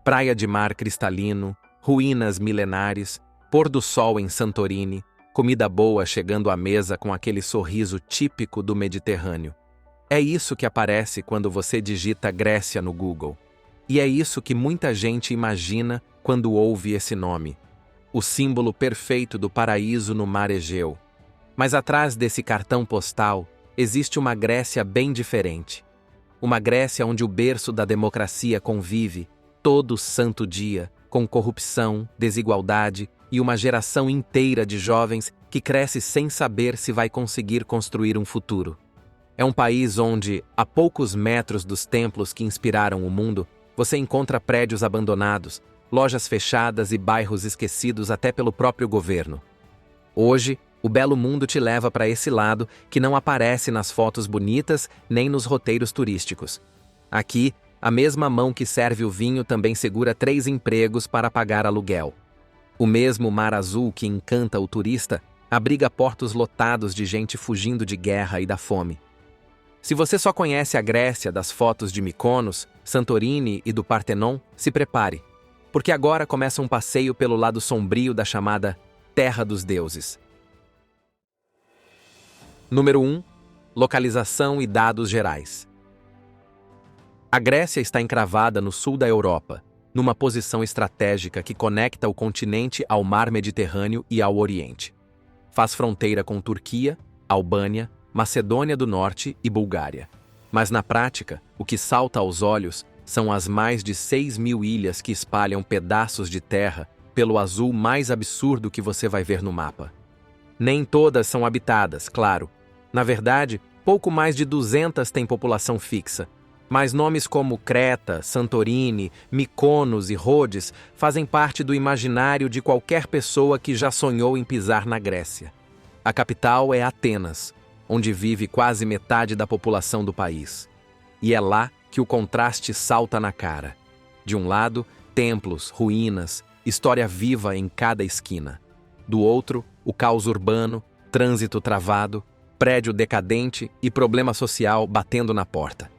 praia de mar cristalino, ruínas milenares, pôr do sol em Santorini, comida boa chegando à mesa com aquele sorriso típico do Mediterrâneo. É isso que aparece quando você digita Grécia no Google. E é isso que muita gente imagina quando ouve esse nome. O símbolo perfeito do paraíso no mar Egeu. Mas atrás desse cartão postal, existe uma Grécia bem diferente. Uma Grécia onde o berço da democracia convive, todo santo dia, com corrupção, desigualdade e uma geração inteira de jovens que cresce sem saber se vai conseguir construir um futuro. É um país onde, a poucos metros dos templos que inspiraram o mundo, você encontra prédios abandonados, lojas fechadas e bairros esquecidos até pelo próprio governo. Hoje, o belo mundo te leva para esse lado que não aparece nas fotos bonitas nem nos roteiros turísticos. Aqui, a mesma mão que serve o vinho também segura 3 empregos para pagar aluguel. O mesmo mar azul que encanta o turista abriga portos lotados de gente fugindo de guerra e da fome. Se você só conhece a Grécia das fotos de Mykonos, Santorini e do Partenon, se prepare, porque agora começa um passeio pelo lado sombrio da chamada Terra dos Deuses. Número 1. Localização e dados gerais. A Grécia está encravada no sul da Europa, numa posição estratégica que conecta o continente ao mar Mediterrâneo e ao Oriente. Faz fronteira com Turquia, Albânia, Macedônia do Norte e Bulgária. Mas na prática, o que salta aos olhos são as mais de 6.000 ilhas que espalham pedaços de terra pelo azul mais absurdo que você vai ver no mapa. Nem todas são habitadas, claro. Na verdade, pouco mais de 200 têm população fixa, mas nomes como Creta, Santorini, Mykonos e Rhodes fazem parte do imaginário de qualquer pessoa que já sonhou em pisar na Grécia. A capital é Atenas, onde vive quase metade da população do país. E é lá que o contraste salta na cara. De um lado, templos, ruínas, história viva em cada esquina. Do outro, o caos urbano, trânsito travado, prédio decadente e problema social batendo na porta.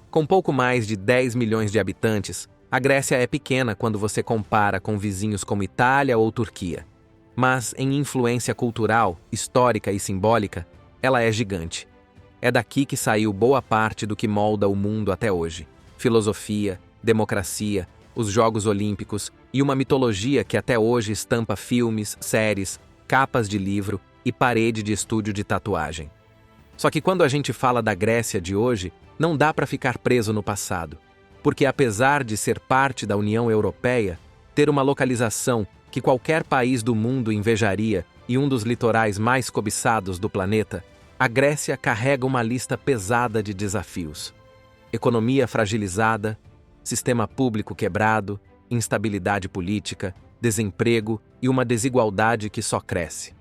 Com pouco mais de 10 milhões de habitantes, a Grécia é pequena quando você compara com vizinhos como Itália ou Turquia. Mas em influência cultural, histórica e simbólica, ela é gigante. É daqui que saiu boa parte do que molda o mundo até hoje. Filosofia, democracia, os Jogos Olímpicos e uma mitologia que até hoje estampa filmes, séries, capas de livro e parede de estúdio de tatuagem. Só que quando a gente fala da Grécia de hoje, não dá para ficar preso no passado, porque apesar de ser parte da União Europeia, ter uma localização que qualquer país do mundo invejaria e um dos litorais mais cobiçados do planeta, a Grécia carrega uma lista pesada de desafios. Economia fragilizada, sistema público quebrado, instabilidade política, desemprego e uma desigualdade que só cresce.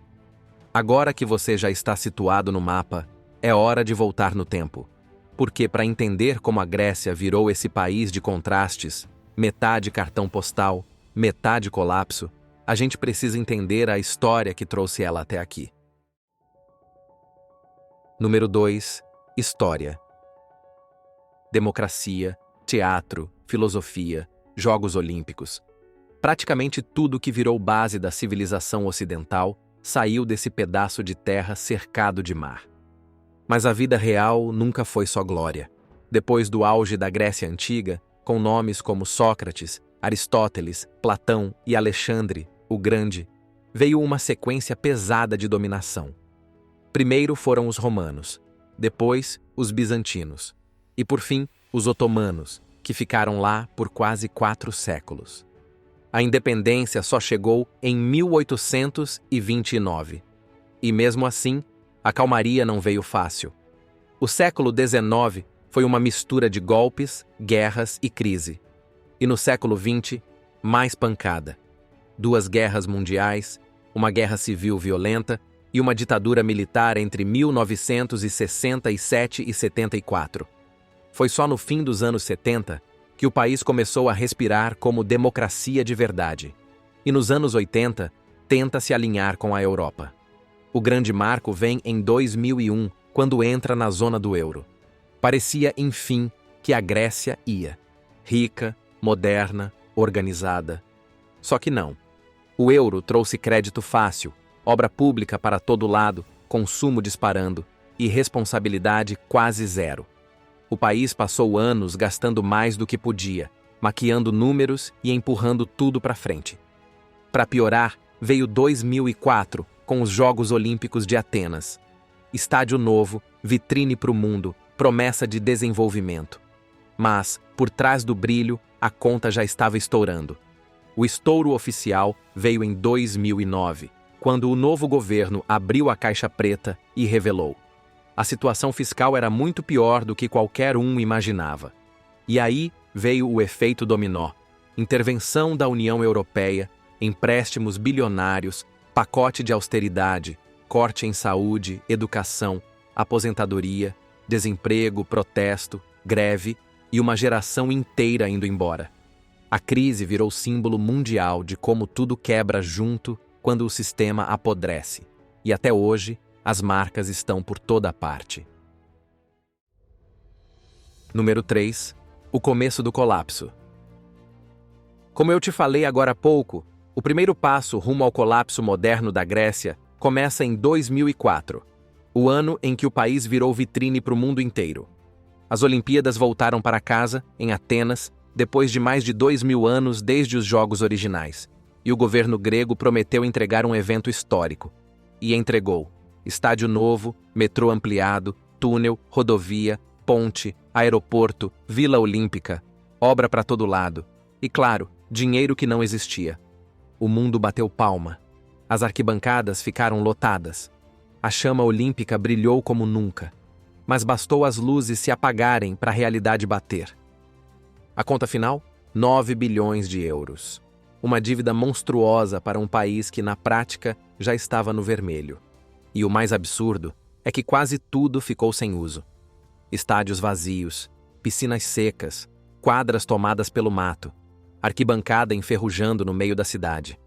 Agora que você já está situado no mapa, é hora de voltar no tempo. Porque para entender como a Grécia virou esse país de contrastes, metade cartão postal, metade colapso, a gente precisa entender a história que trouxe ela até aqui. Número 2. História. Democracia, teatro, filosofia, Jogos Olímpicos. Praticamente tudo que virou base da civilização ocidental saiu desse pedaço de terra cercado de mar. Mas a vida real nunca foi só glória. Depois do auge da Grécia Antiga, com nomes como Sócrates, Aristóteles, Platão e Alexandre, o Grande, veio uma sequência pesada de dominação. Primeiro foram os romanos, depois os bizantinos e, por fim, os otomanos, que ficaram lá por quase 4 séculos. A independência só chegou em 1829. E mesmo assim, a calmaria não veio fácil. O século XIX foi uma mistura de golpes, guerras e crise. E no século XX, mais pancada. 2 guerras mundiais, uma guerra civil violenta e uma ditadura militar entre 1967 e 74. Foi só no fim dos anos 70 que o país começou a respirar como democracia de verdade. E nos anos 80, tenta se alinhar com a Europa. O grande marco vem em 2001, quando entra na zona do euro. Parecia, enfim, que a Grécia ia. Rica, moderna, organizada. Só que não. O euro trouxe crédito fácil, obra pública para todo lado, consumo disparando e responsabilidade quase zero. O país passou anos gastando mais do que podia, maquiando números e empurrando tudo para frente. Para piorar, veio 2004, com os Jogos Olímpicos de Atenas. Estádio novo, vitrine para o mundo, promessa de desenvolvimento. Mas, por trás do brilho, a conta já estava estourando. O estouro oficial veio em 2009, quando o novo governo abriu a caixa preta e revelou: a situação fiscal era muito pior do que qualquer um imaginava. E aí veio o efeito dominó. Intervenção da União Europeia, empréstimos bilionários, pacote de austeridade, corte em saúde, educação, aposentadoria, desemprego, protesto, greve e uma geração inteira indo embora. A crise virou símbolo mundial de como tudo quebra junto quando o sistema apodrece. E até hoje, as marcas estão por toda parte. Número 3. O começo do colapso. Como eu te falei agora há pouco, o primeiro passo rumo ao colapso moderno da Grécia começa em 2004, o ano em que o país virou vitrine para o mundo inteiro. As Olimpíadas voltaram para casa, em Atenas, depois de mais de 2000 anos desde os Jogos originais, e o governo grego prometeu entregar um evento histórico. E entregou. Estádio novo, metrô ampliado, túnel, rodovia, ponte, aeroporto, Vila Olímpica, obra para todo lado. E claro, dinheiro que não existia. O mundo bateu palma. As arquibancadas ficaram lotadas. A chama olímpica brilhou como nunca. Mas bastou as luzes se apagarem para a realidade bater. A conta final? 9 bilhões de euros. Uma dívida monstruosa para um país que, na prática, já estava no vermelho. E o mais absurdo é que quase tudo ficou sem uso. Estádios vazios, piscinas secas, quadras tomadas pelo mato, arquibancada enferrujando no meio da cidade.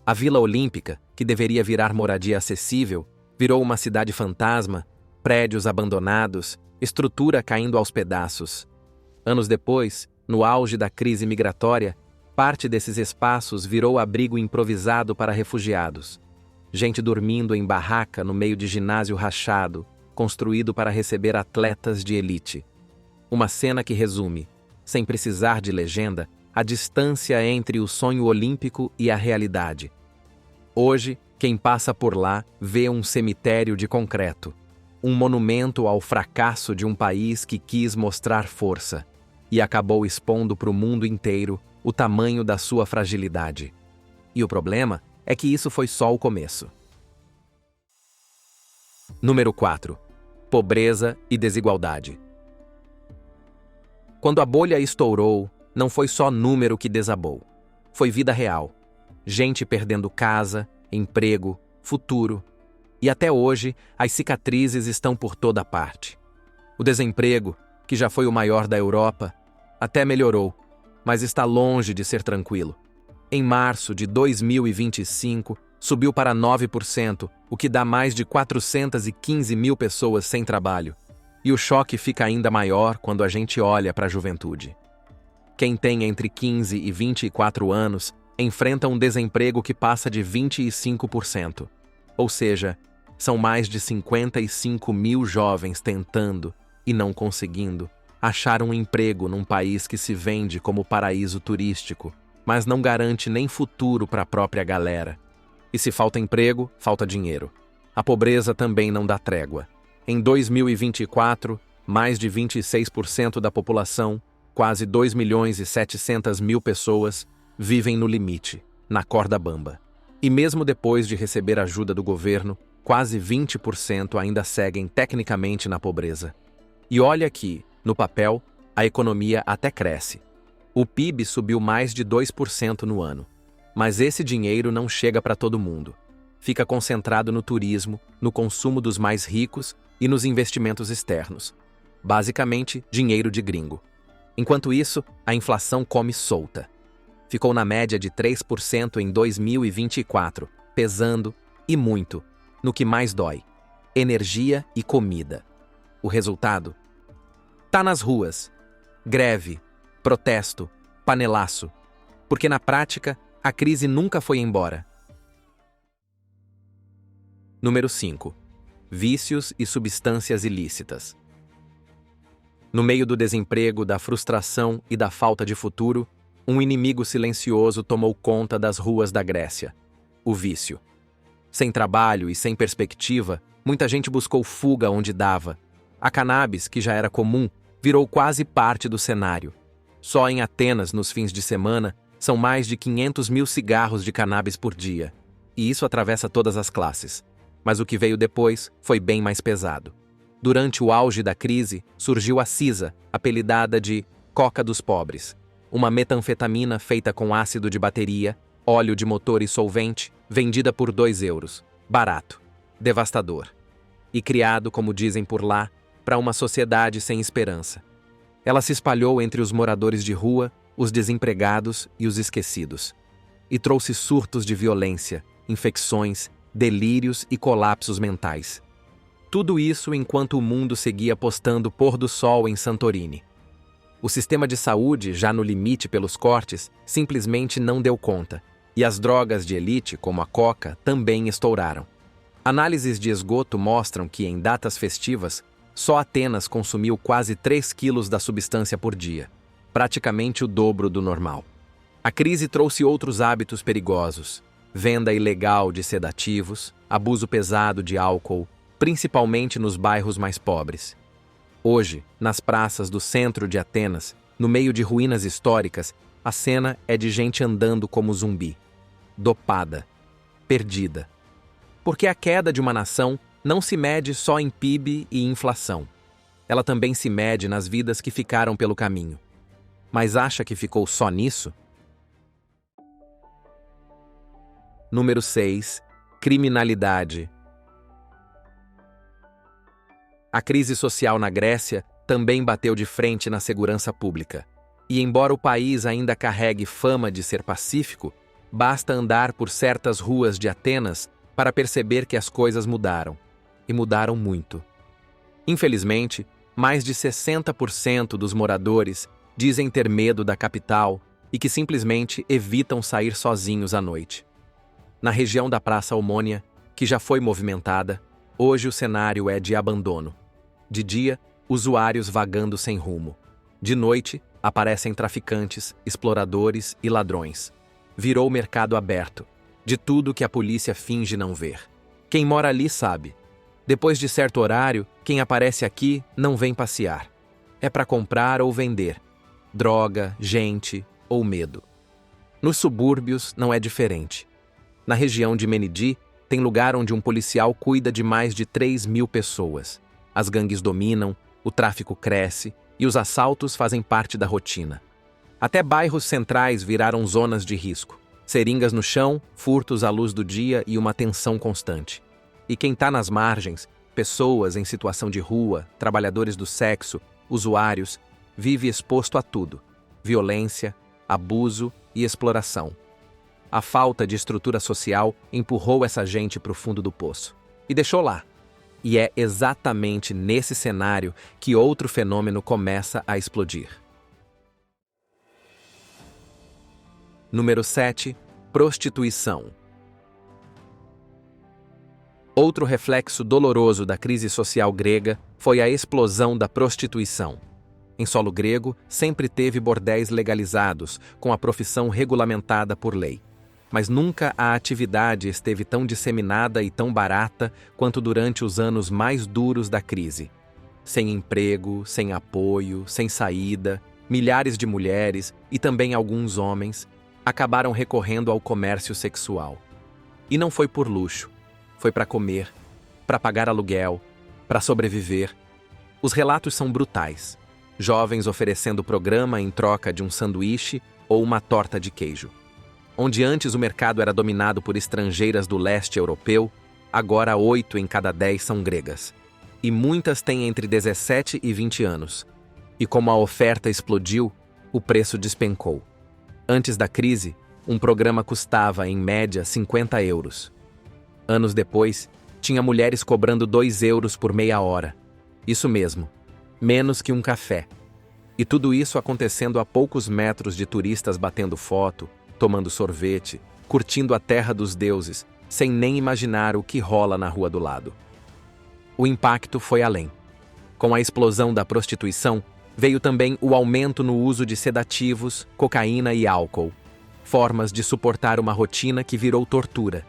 A Vila Olímpica, que deveria virar moradia acessível, virou uma cidade fantasma, prédios abandonados, estrutura caindo aos pedaços. Anos depois, no auge da crise migratória, parte desses espaços virou abrigo improvisado para refugiados. Gente dormindo em barraca no meio de ginásio rachado, construído para receber atletas de elite. Uma cena que resume, sem precisar de legenda, a distância entre o sonho olímpico e a realidade. Hoje, quem passa por lá vê um cemitério de concreto, um monumento ao fracasso de um país que quis mostrar força e acabou expondo para o mundo inteiro o tamanho da sua fragilidade. E o problema é que isso foi só o começo. Número 4. Pobreza e desigualdade. Quando a bolha estourou, não foi só número que desabou. Foi vida real. Gente perdendo casa, emprego, futuro. E até hoje, as cicatrizes estão por toda parte. O desemprego, que já foi o maior da Europa, até melhorou, mas está longe de ser tranquilo. Em março de 2025, subiu para 9%, o que dá mais de 415 mil pessoas sem trabalho. E o choque fica ainda maior quando a gente olha para a juventude. Quem tem entre 15 e 24 anos enfrenta um desemprego que passa de 25%. Ou seja, são mais de 55 mil jovens tentando, e não conseguindo, achar um emprego num país que se vende como paraíso turístico, mas não garante nem futuro para a própria galera. E se falta emprego, falta dinheiro. A pobreza também não dá trégua. Em 2024, mais de 26% da população, quase 2 milhões e 700 mil pessoas, vivem no limite, na corda bamba. E mesmo depois de receber ajuda do governo, quase 20% ainda seguem tecnicamente na pobreza. E olha que, no papel, a economia até cresce. O PIB subiu mais de 2% no ano. Mas esse dinheiro não chega para todo mundo. Fica concentrado no turismo, no consumo dos mais ricos e nos investimentos externos. Basicamente, dinheiro de gringo. Enquanto isso, a inflação come solta. Ficou na média de 3% em 2024, pesando, e muito, no que mais dói: energia e comida. O resultado? Tá nas ruas. Greve, protesto, panelaço. porque na prática, a crise nunca foi embora. Número 5. Vícios e substâncias ilícitas. No meio do desemprego, da frustração e da falta de futuro, um inimigo silencioso tomou conta das ruas da Grécia: o vício. Sem trabalho e sem perspectiva, muita gente buscou fuga onde dava. A cannabis, que já era comum, virou quase parte do cenário. Só em Atenas, nos fins de semana, são mais de 500 mil cigarros de cannabis por dia. E isso atravessa todas as classes. Mas o que veio depois foi bem mais pesado. Durante o auge da crise, surgiu a Cisa, apelidada de Coca dos Pobres. Uma metanfetamina feita com ácido de bateria, óleo de motor e solvente, vendida por 2 euros. Barato. Devastador. E criado, como dizem por lá, para uma sociedade sem esperança. Ela se espalhou entre os moradores de rua, os desempregados e os esquecidos. E trouxe surtos de violência, infecções, delírios e colapsos mentais. Tudo isso enquanto o mundo seguia apostando pôr do sol em Santorini. O sistema de saúde, já no limite pelos cortes, simplesmente não deu conta, e as drogas de elite, como a coca, também estouraram. Análises de esgoto mostram que, em datas festivas, só Atenas consumiu quase 3 quilos da substância por dia, praticamente o dobro do normal. A crise trouxe outros hábitos perigosos: venda ilegal de sedativos, abuso pesado de álcool, principalmente nos bairros mais pobres. Hoje, nas praças do centro de Atenas, no meio de ruínas históricas, a cena é de gente andando como zumbi, dopada, perdida. Porque a queda de uma nação não se mede só em PIB e inflação. Ela também se mede nas vidas que ficaram pelo caminho. Mas acha que ficou só nisso? Número 6. Criminalidade. A crise social na Grécia também bateu de frente na segurança pública. E embora o país ainda carregue fama de ser pacífico, basta andar por certas ruas de Atenas para perceber que as coisas mudaram. E mudaram muito. Infelizmente, mais de 60% dos moradores dizem ter medo da capital e que simplesmente evitam sair sozinhos à noite. Na região da Praça Omônia, que já foi movimentada, hoje o cenário é de abandono. De dia, usuários vagando sem rumo. De noite, aparecem traficantes, exploradores e ladrões. Virou mercado aberto, de tudo que a polícia finge não ver. Quem mora ali sabe. Depois de certo horário, quem aparece aqui não vem passear. É para comprar ou vender. Droga, gente ou medo. Nos subúrbios não é diferente. Na região de Menidi, tem lugar onde um policial cuida de mais de 3 mil pessoas. As gangues dominam, o tráfico cresce e os assaltos fazem parte da rotina. Até bairros centrais viraram zonas de risco. Seringas no chão, furtos à luz do dia e uma tensão constante. E quem está nas margens, pessoas em situação de rua, trabalhadores do sexo, usuários, vive exposto a tudo: violência, abuso e exploração. A falta de estrutura social empurrou essa gente para o fundo do poço e deixou lá. E é exatamente nesse cenário que outro fenômeno começa a explodir. Número 7. Prostituição. Outro reflexo doloroso da crise social grega foi a explosão da prostituição. Em solo grego, sempre teve bordéis legalizados, com a profissão regulamentada por lei. Mas nunca a atividade esteve tão disseminada e tão barata quanto durante os anos mais duros da crise. Sem emprego, sem apoio, sem saída, milhares de mulheres e também alguns homens acabaram recorrendo ao comércio sexual. E não foi por luxo, foi para comer, para pagar aluguel, para sobreviver. Os relatos são brutais. Jovens oferecendo programa em troca de um sanduíche ou uma torta de queijo. Onde antes o mercado era dominado por estrangeiras do leste europeu, agora 8 em cada 10 são gregas. E muitas têm entre 17 e 20 anos. E como a oferta explodiu, o preço despencou. Antes da crise, um programa custava, em média, 50 euros. Anos depois, tinha mulheres cobrando 2 euros por meia hora. Isso mesmo, menos que um café. E tudo isso acontecendo a poucos metros de turistas batendo foto, tomando sorvete, curtindo a terra dos deuses, sem nem imaginar o que rola na rua do lado. O impacto foi além. Com a explosão da prostituição, veio também o aumento no uso de sedativos, cocaína e álcool, formas de suportar uma rotina que virou tortura.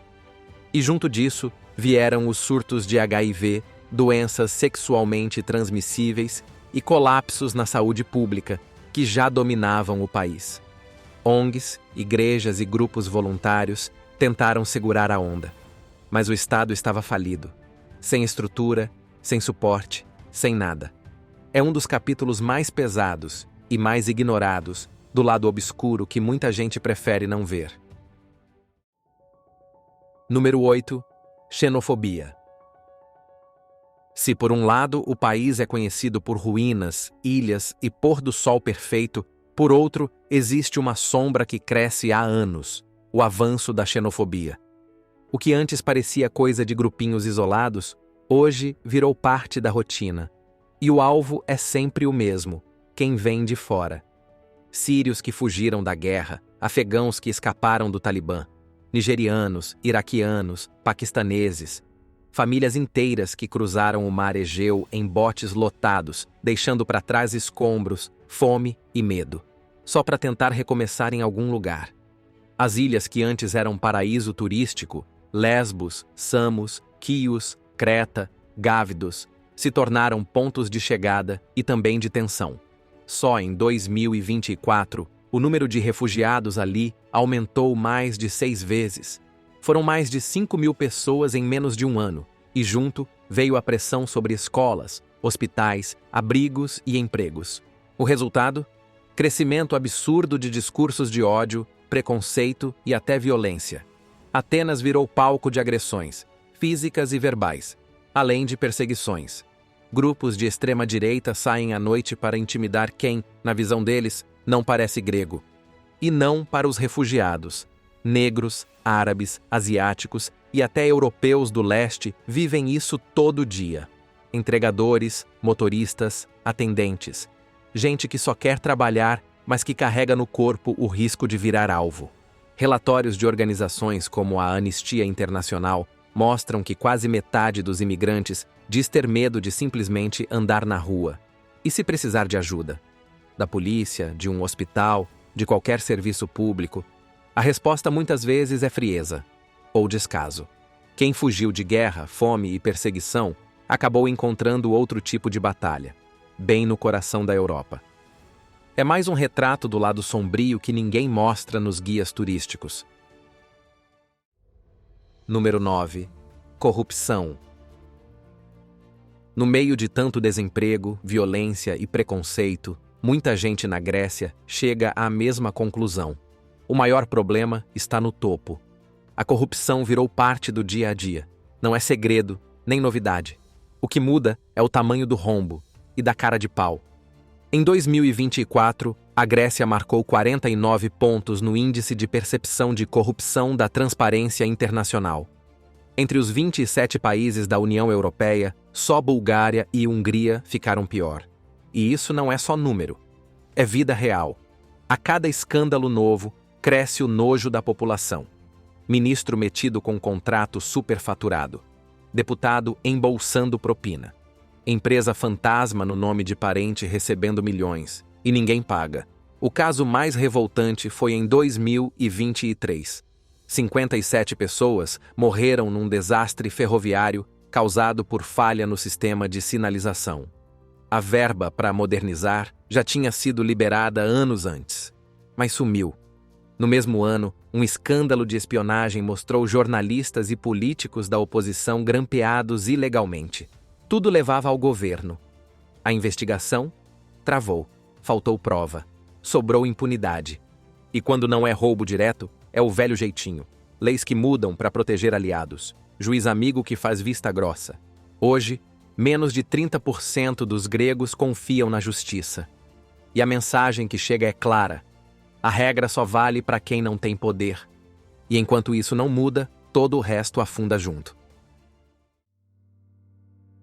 E junto disso, vieram os surtos de HIV, doenças sexualmente transmissíveis e colapsos na saúde pública, que já dominavam o país. ONGs, igrejas e grupos voluntários tentaram segurar a onda, mas o Estado estava falido, sem estrutura, sem suporte, sem nada. É um dos capítulos mais pesados e mais ignorados do lado obscuro que muita gente prefere não ver. Número 8. Xenofobia. Se por um lado o país é conhecido por ruínas, ilhas e pôr do sol perfeito, por outro existe uma sombra que cresce há anos, o avanço da xenofobia. O que antes parecia coisa de grupinhos isolados, hoje virou parte da rotina. E o alvo é sempre o mesmo, quem vem de fora. Sírios que fugiram da guerra, afegãos que escaparam do Talibã, nigerianos, iraquianos, paquistaneses, famílias inteiras que cruzaram o mar Egeu em botes lotados, deixando para trás escombros, fome e medo, só para tentar recomeçar em algum lugar. As ilhas que antes eram paraíso turístico, Lesbos, Samos, Quios, Creta, Gávidos, se tornaram pontos de chegada e também de tensão. Só em 2024, o número de refugiados ali aumentou mais de 6 vezes. Foram mais de 5.000 pessoas em menos de um ano, e junto veio a pressão sobre escolas, hospitais, abrigos e empregos. O resultado? Crescimento absurdo de discursos de ódio, preconceito e até violência. Atenas virou palco de agressões, físicas e verbais, além de perseguições. Grupos de extrema-direita saem à noite para intimidar quem, na visão deles, não parece grego. E não para os refugiados. Negros, árabes, asiáticos e até europeus do leste vivem isso todo dia. Entregadores, motoristas, atendentes. Gente que só quer trabalhar, mas que carrega no corpo o risco de virar alvo. Relatórios de organizações como a Anistia Internacional mostram que quase metade dos imigrantes diz ter medo de simplesmente andar na rua. E se precisar de ajuda? Da polícia, de um hospital, de qualquer serviço público? A resposta muitas vezes é frieza ou descaso. Quem fugiu de guerra, fome e perseguição acabou encontrando outro tipo de batalha, bem no coração da Europa. É mais um retrato do lado sombrio que ninguém mostra nos guias turísticos. Número 9. Corrupção. No meio de tanto desemprego, violência e preconceito, muita gente na Grécia chega à mesma conclusão. O maior problema está no topo. A corrupção virou parte do dia a dia. Não é segredo, nem novidade. O que muda é o tamanho do rombo e da cara de pau. Em 2024, a Grécia marcou 49 pontos no Índice de Percepção de Corrupção da Transparência Internacional. Entre os 27 países da União Europeia, só Bulgária e Hungria ficaram pior. E isso não é só número. É vida real. A cada escândalo novo, cresce o nojo da população. Ministro metido com contrato superfaturado. Deputado embolsando propina. Empresa fantasma no nome de parente recebendo milhões. E ninguém paga. O caso mais revoltante foi em 2023. 57 pessoas morreram num desastre ferroviário causado por falha no sistema de sinalização. A verba para modernizar já tinha sido liberada anos antes, mas sumiu. No mesmo ano, um escândalo de espionagem mostrou jornalistas e políticos da oposição grampeados ilegalmente. Tudo levava ao governo. A investigação travou, faltou prova, sobrou impunidade. E quando não é roubo direto, é o velho jeitinho. Leis que mudam para proteger aliados. Juiz amigo que faz vista grossa. Hoje, menos de 30% dos gregos confiam na justiça. E a mensagem que chega é clara. A regra só vale para quem não tem poder. E enquanto isso não muda, todo o resto afunda junto.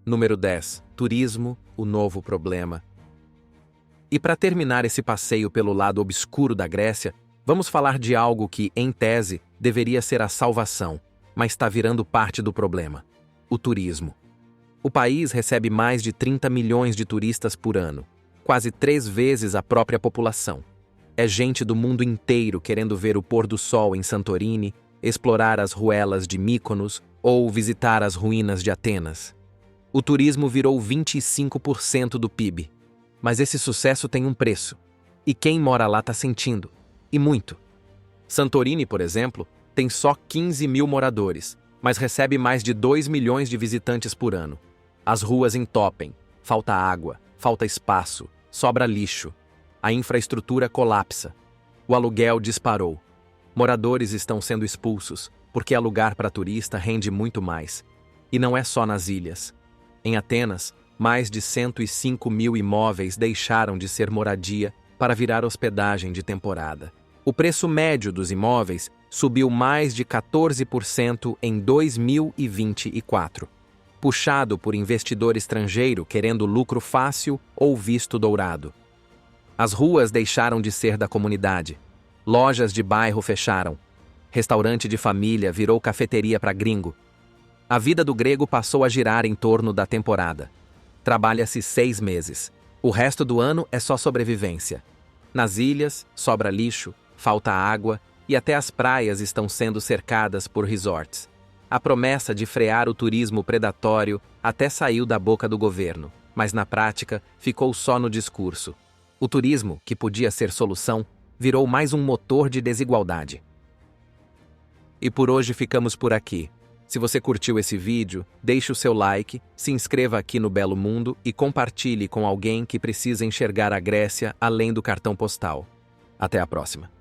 Número 10. Turismo, o novo problema. E para terminar esse passeio pelo lado obscuro da Grécia, vamos falar de algo que, em tese, deveria ser a salvação, mas está virando parte do problema: o turismo. O país recebe mais de 30 milhões de turistas por ano, quase 3 vezes a própria população. É gente do mundo inteiro querendo ver o pôr do sol em Santorini, explorar as ruelas de Mykonos ou visitar as ruínas de Atenas. O turismo virou 25% do PIB. Mas esse sucesso tem um preço. E quem mora lá está sentindo. E muito. Santorini, por exemplo, tem só 15 mil moradores, mas recebe mais de 2 milhões de visitantes por ano. As ruas entopem, falta água, falta espaço, sobra lixo. A infraestrutura colapsa. O aluguel disparou. Moradores estão sendo expulsos, porque alugar para turista rende muito mais. E não é só nas ilhas. Em Atenas, mais de 105 mil imóveis deixaram de ser moradia para virar hospedagem de temporada. O preço médio dos imóveis subiu mais de 14% em 2024, puxado por investidor estrangeiro querendo lucro fácil ou visto dourado. As ruas deixaram de ser da comunidade. Lojas de bairro fecharam. Restaurante de família virou cafeteria para gringo. A vida do grego passou a girar em torno da temporada. Trabalha-se 6 meses. O resto do ano é só sobrevivência. Nas ilhas, sobra lixo, falta água e até as praias estão sendo cercadas por resorts. A promessa de frear o turismo predatório até saiu da boca do governo, mas na prática ficou só no discurso. O turismo, que podia ser solução, virou mais um motor de desigualdade. E por hoje ficamos por aqui. Se você curtiu esse vídeo, deixe o seu like, se inscreva aqui no Belo Mundo e compartilhe com alguém que precisa enxergar a Grécia além do cartão postal. Até a próxima.